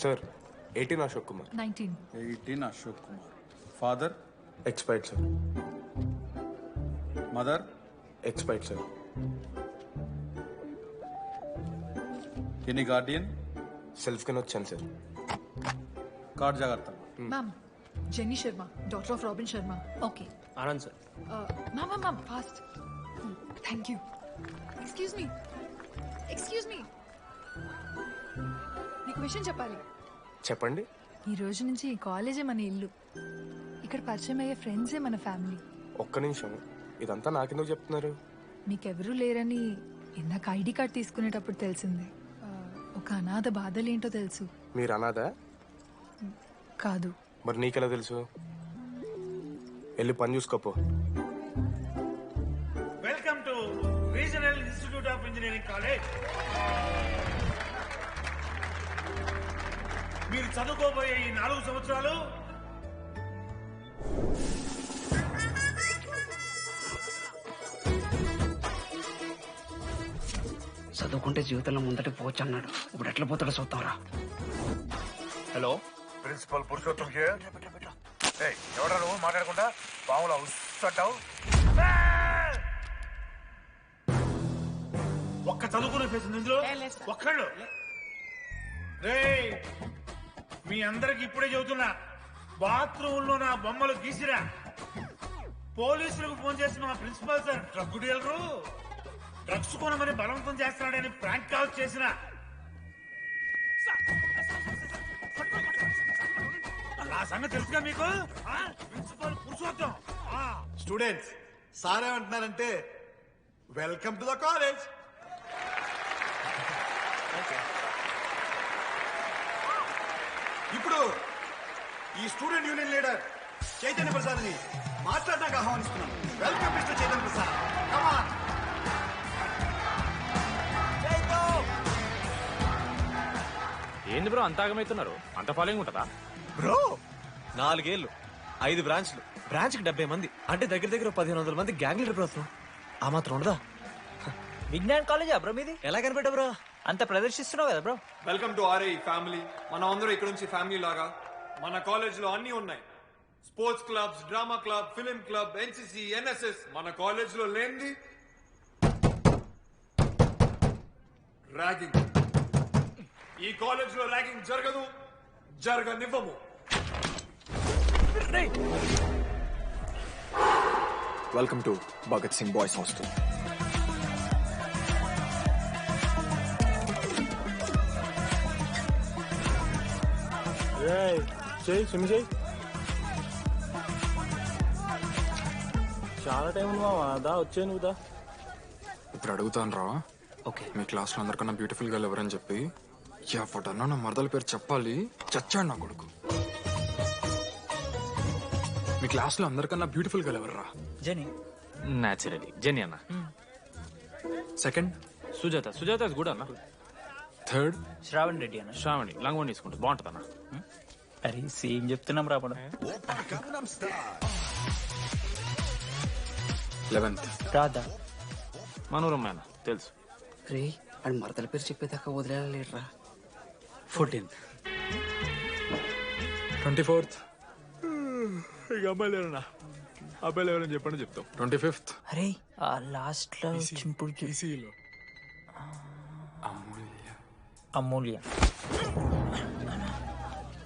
Sir 18 Ashok Kumar. 18 Ashok Kumar. Father? Expired sir. Mother? Expired sir. Any Guardian? Self కింద వచ్చాను sir. Card జాగ్రత్త. Ma'am, Jenny Sharma, daughter of Robin Sharma. Okay Anand sir. Ma'am, fast. Thank you. Excuse me. నీకు విషయం చెప్పాలి. చెప్పండి. ఈ రోజు నుంచి ఈ కాలేజే మన ఇల్లు. ఇక్కడ పరిచయం అయ్యే ఫ్రెండ్సే మన ఫ్యామిలీ. ఒక్క నిమిషం, ఇదంతా నాకెందుకు చెప్తున్నారు? మీకెవరూ లేరని ఇందాక ఐడి కార్డ్ తీసుకునేటప్పుడు తెలిసింది. ఒక అనాథ బాధలేంటో తెలుసు. మీరు అనాదా? కాదు. మరి నీకెలా తెలుసు? వెళ్ళి పని చూసుకోపో. Welcome to regional institute of engineering college. మీరు చదువుకోబోయే ఈ 4 సంవత్సరాలు చదువుకుంటే జీవితంలో ముందటికి పోవచ్చు అన్నాడు. ఇప్పుడు ఎట్లా పోతాడో చూద్దాంరా. Hello, principal Purushottam here. ఎవడా నువ్వు మాట్లాడకుండా పాములా ఉస్సంటావు? ఒక్క చదువుకునే ఫేస్ ఇందులో ఒక్కళ్ళు. రేయ్, మీ అందరికి ఇప్పుడే చెబుతున్నా, బాత్రూమ్ లో నా బొమ్మలు గీసిరా. పోలీసులకు ఫోన్ చేసి మా principal sir drug dealer drugs కొనమని బలవంతం చేస్తున్నాడని ప్రాంక్ కాల్ చేసిన. ఆ సంగతి తెలుసుగా మీకు? ప్రిన్సిపల్ పురుషోత్తం. స్టూడెంట్స్, సార్ ఏమంటున్నారంటే వెల్కమ్ టు ద కాలేజ్. ఇప్పుడు ఈ student union leader Chaitanya Prasad ని మాట్లాడడానికి ఆహ్వానిస్తున్నాం. Welcome mister Chaitanya Prasad. Come on. ఏంది బ్రో అంత ఆగమవుతున్నారు? అంత ఫాలోయింగ్ ఉంటుందా బ్రో? 4 ఏళ్ళు, 5 బ్రాంచ్లు, బ్రాంచ్ కి 70 మంది, అంటే దగ్గర దగ్గర 1500 మంది గ్యాంగ్ లీడర్ బ్రో. ఆ మాత్రం ఉండదా? విజ్ఞాన్ కాలేజా బ్రో మీది? ఎలా కనిపెట్టా బ్రో? అంత ప్రదర్శిస్తున్నావు కదా bro. Welcome to RI family. మనం అందరూ ఇక్కడ నుంచి ఫ్యామిలీ లాగా. మన కాలేజ్ లో అన్ని ఉన్నాయి. Sports clubs, drama club, film club, NCC, NSS. మన కాలేజ్ లో లేనిది ర్యాగింగ్. ఈ కాలేజ్ లో ర్యాగింగ్ జరగదు, జరగనివ్వము. Welcome to Bhagat Singh boys hostel. చాలా టైం ఉంది మావా. దా వచ్చే నువ్వు దా. ఇప్పుడు అడుగుతాను రా. ఓకే. మీ క్లాస్ లో అందరికన్నా బ్యూటిఫుల్ గర్ల్ ఎవరని చెప్పి ఎవడన్నా నా మరదల పేరు చెప్పాలి. చచ్చాడు నా కొడుకు. మీ క్లాస్ లో అందరికన్నా బ్యూటిఫుల్ గర్ల్ ఎవర్రా? జెనీ. న్యాచురలీ జెనీ అన్న. సెకండ్ సుజాత. సుజాత గుడ్ అన్న. థర్డ్ శ్రావణ్ రెడ్డి అన్న. శ్రావణి లంగోని తీసుకుంటుంది, బాగుంటుంది అన్న. అరే సేమ్ చెప్తున్నాం రా మనం. 11th రాధా. మనోరమ్మ అన్న తెలుసు. రే అని మరదల పేరు చెప్పేదాకా వదిలేరా. 14th 24th ఇక అమ్మాయిలు ఎవరన్నా అబ్బాయిలు ఎవరని చెప్పండి చెప్తాం. 25th అరే ఆ లాస్ట్ లో చింపుడు ఈసీలో అమూల్య. అమూల్య.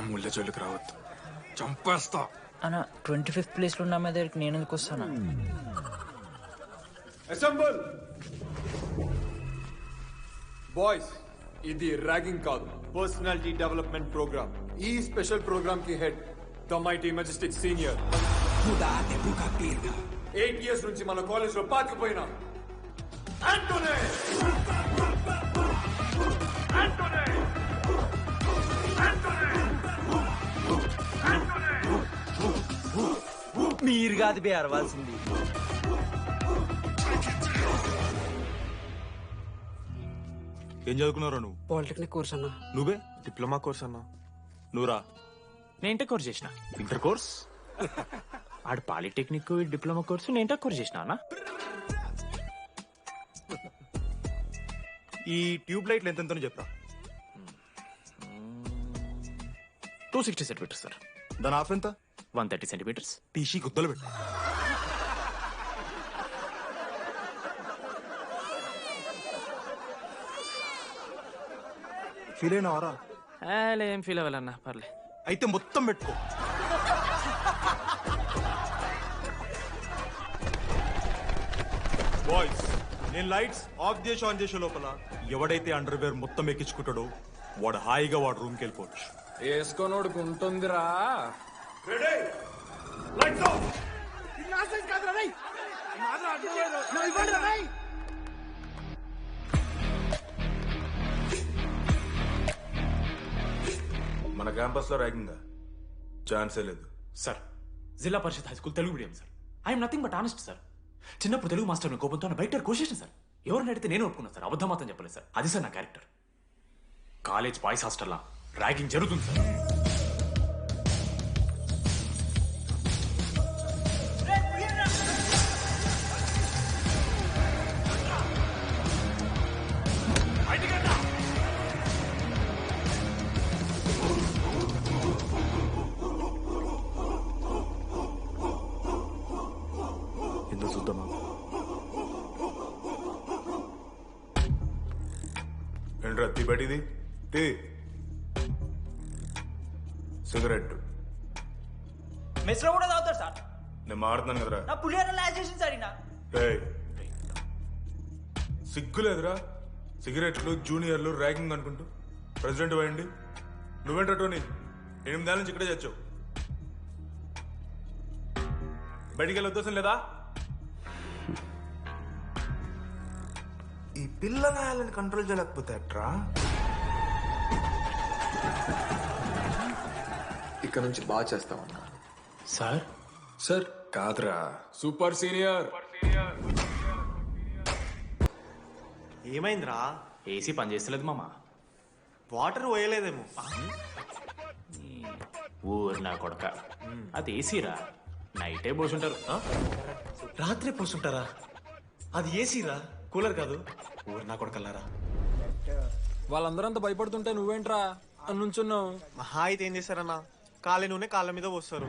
అమూల్య జోలికి రావద్దు, చంపేస్తా. అన్న 25th ప్లేస్ లో ఉన్న అమ్మాయి దగ్గరికి నేను ఎందుకు వస్తాను? Assemble boys. ఇది ర్యాగింగ్ కాదు, పర్సనాలిటీ డెవలప్మెంట్ ప్రోగ్రామ్. ఈ స్పెషల్ ప్రోగ్రామ్ కి head the mighty Majestic senior. 8 years నుంచి మన కాలేజ్ లో పాతిపోయినా ఆంటోనీ. మీరు కాదు బే అరవాల్సింది. ఏం చదువుకున్నారా నువ్వు? పాలిటెక్నిక్ కోర్స్ అన్న. నువ్వే డిప్లొమా కోర్స్ అన్నా. నువ్వురా? నేను ఇంటర్ కోర్స్ చేసిన. Inter course? ఆడు పాలిటెక్నిక్ డిప్లొమా కోర్సు, నేను ఇంటర్ కోర్స్ చేసిన అన్న. ఈ ట్యూబ్ లైట్లు ఎంతెంతనో చెప్పరా? 260 సెంటీమీటర్స్ సార్. దాని హాఫ్ ఎంత? 130 సెంటీమీటర్స్. తీసి గుద్దలు పెట్టు. ఫీల్ అయినావారా? ఏం ఫీల్ అవ్వాలన్నా పర్లే. అయితే మొత్తం పెట్టుకో. బాయ్స్, నేను లైట్స్ ఆఫ్ చేసి ఆన్ చేసే లోపల ఎవడైతే అండర్వేర్ మొత్తం ఎక్కించుకుంటాడో వాడు హాయిగా వాడు రూమ్కి వెళ్ళిపోవచ్చు. వేసుకోనోడుకు ఉంటుందిరా. మన క్యాంపస్ లో ర్యాగింగ్ ఛాన్సే లేదు sir, Zilla Parishad high school Telugu medium sir. I'm nothing but honest sir. చిన్నప్పుడు తెలుగు మాస్టర్ కోపంతో బయట కోసేసిన సార్. ఎవరిని అడిగితే నేను ఒప్పుకున్నాను సార్. అబద్ధం మాత్రం చెప్పలేదు సార్. అది సార్ నా క్యారెక్టర్. కాలేజ్ బాయ్స్ హాస్టల్లా ర్యాగింగ్ జరుగుతుంది సార్. ఎందుకు చూద్దామా? ఏంట్రా తీపటిది? తీ సిగరెట్. మెస్ లో కూడా తాగుతారు సార్. నేను మారుతున్నాను కదరా. నా పులిహోర లాస్ట్ చేసింది సార్ ఈయన. సిగ్గులేదురా? సిగరెట్లు జూనియర్లు ర్యాగింగ్ అనుకుంటూ ప్రెసిడెంట్ పోయండి. నువ్వేంట్రా టోనీ 8 ఏళ్ళ నుంచి ఇక్కడే చచ్చావు. బయటికి వెళ్ళే ఉద్దేశం లేదా? ఈ పిల్లగాళ్ళని కంట్రోల్ చేయలేకపోతే అట్రా. ఇక్కడ నుంచి బాగా చేస్తామన్నా. సార్ సార్ కాదురా, సూపర్ సీనియర్. ఏమైందిరా? ఏసీ పని చేస్తలేదు మామ. వాటర్ పోయలేదేమో. ఊరు నా కొడక, అది ఏసీరా. నైటే పోసుంటారు. రాత్రి పోసుంటారా? అది ఏసీరా, కూలర్ కాదు. ఊరు నా కొడకల్లారా. వాళ్ళందరూ అంత భయపడుతుంటే నువ్వేంట్రా అని నుంచున్నావు? మహా అయితే ఏం చేస్తారన్నా, కాళ్ళ నూనె కాళ్ళ మీద పోస్తారు.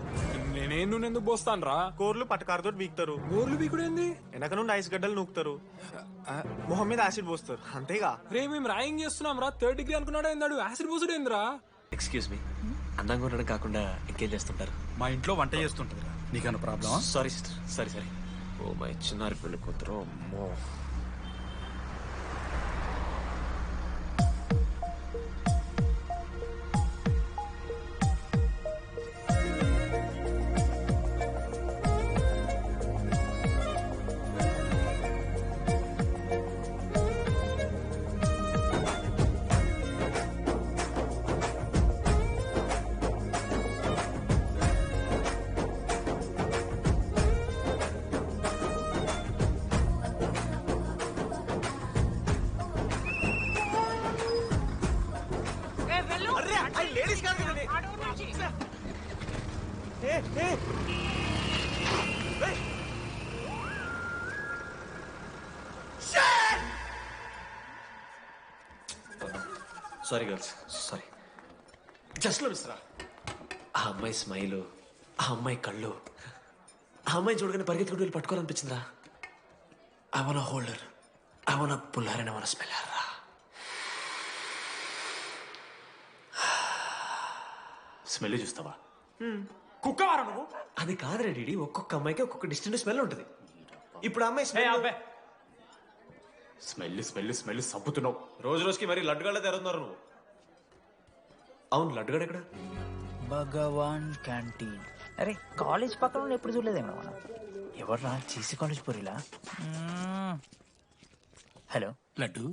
నేనేం నువ్వు ఎందుకు పోస్తాను రా? కోర్లు పట్టకారుతో బీక్తారు. గోర్లు బీకుడు ఏంది? వెనక నుండి ఐస్ గడ్డలు నూకుతారు. మొహం మీద యాసిడ్ పోస్తారు. అంతేగా. రే మేము ర్యాగింగ్ చేస్తున్నాం రా. 3rd డిగ్రీ అనుకున్నాడు ఏందాడు? యాసిడ్ పోసుడు ఏందిరా? ఎక్స్క్యూజ్ మీ, అందంగా ఉండడం కాకుండా ఇంకేం చేస్తుంటారు? మా ఇంట్లో వంట చేస్తుంటుంది. నీకన్నా ప్రాబ్లమా? Sorry sister, sorry. Oh my చిన్నారి పెళ్లి కూతురు. అమ్మో. Sorry girls, sorry. జస్ట్ లో మిస్రా. ఆ అమ్మాయి స్మైలు, ఆ అమ్మాయి కళ్ళు, ఆ అమ్మాయి చూడగానే పరిగెత్తుకుంటూ వెళ్ళి పట్టుకోవాలనిపించిందిరా. I want holder, I want puller and I want smell her రా. స్మెల్ చూస్తావా? కుక్కవారా నువ్వు? అది కాదురా డీడీ, ఒక్కొక్క అమ్మాయికి ఒక్కొక్క డిస్టెంట్ స్మెల్ ఉంటుంది. ఇప్పుడు అమ్మాయి స్మెల్ సబ్బుతున్నావు. రోజు రోజుకి మరి లడ్డుగాళ్ళ తెరుతున్నారు నువ్వు. అవును, లడ్డుగాడు ఎక్కడ? భగవాన్ క్యాంటీన్. అరే కాలేజ్ పక్కన ఎప్పుడు చూడలేదేమో మనం. ఎవర్రా చీసీ కాలేజ్ పోరిలా? హలో లడ్డు,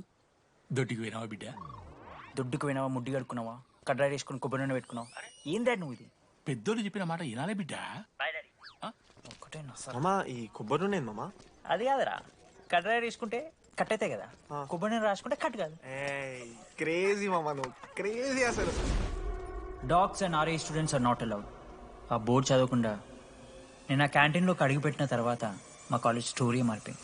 దొడ్డికి పోయినావా బిడ్డ? దుడ్డుకు పోయినావా? ముడ్డి కడుక్కున్నావా? కడ్రా వేసుకుని కొబ్బరి నూనె పెట్టుకున్నావు? ఏం డాడ్ నువ్వు ఇది? పెద్దోళ్ళు చెప్పిన మాట వినాలే బిడ్డ. ఒక్కటేనా సార్? మామా, ఈ కొబ్బరి నూనె మామా? అది కాదురా, కడ్రా వేసుకుంటే కట్ అవుతాయి కదా, కొబ్బరి నూనె రాసుకుంటే కట్ కాదు. క్రేజీ మామా, నువ్వు క్రేజీ అసలు. Dogs and RA students are not allowed. ఆ బోర్డు చదవకుండా నేను ఆ క్యాంటీన్లోకి అడుగు పెట్టిన తర్వాత మా కాలేజ్ స్టోరీ మారిపోయింది.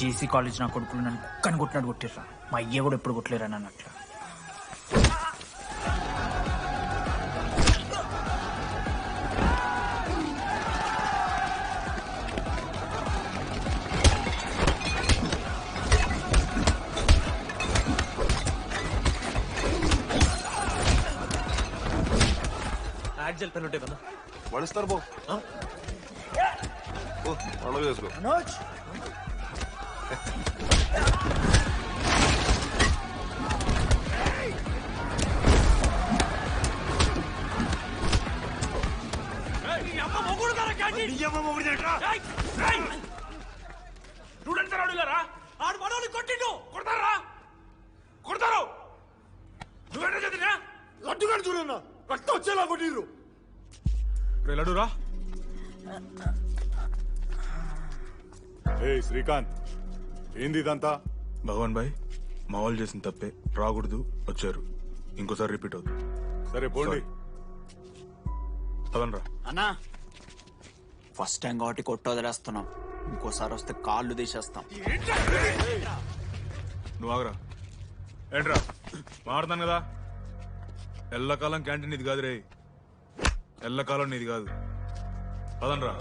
జేసీ కాలేజ్ నా కొడుకులు నన్ను కుక్కని కొట్టినట్టు కొట్టిర్రా. మా అయ్య కూడా ఎప్పుడు కొట్టలేరా నన్ను అట్లా. యాక్జల్ పెన్ ఉంటే కదా మణిస్తారు బో పండుగ చేసుకో. స్టూడెంట్స్ రాడులారా ఆడు మనోని కొట్టిండు కొడతారా కొడతారు నువ్వేంటో చదివినా లడ్డుగాడు చూడన్నా రక్తం వచ్చేలా కొట్టిర్రు. రే లడురా. ఏ శ్రీకాంత్ ఏంది ఇదంతా? భగవాన్ భాయ్ మా వాళ్ళు చేసిన తప్పే, రాకూడదు, వచ్చారు, ఇంకోసారి రిపీట్ అవుతుంది. సరే పోండి. పదనరా. అన్నా ఫస్ట్ టైం కాబట్టి కొట్టు వదిలేస్తున్నాం, ఇంకోసారి వస్తే కాళ్ళు తీసేస్తాం. నువ్వు ఆగరా. ఏంట్రా మారుతాను కదా. ఎల్లకాలం క్యాంటీన్ ఇది కాదు రే, ఎల్లకాలం నీది కాదు. పదనరా.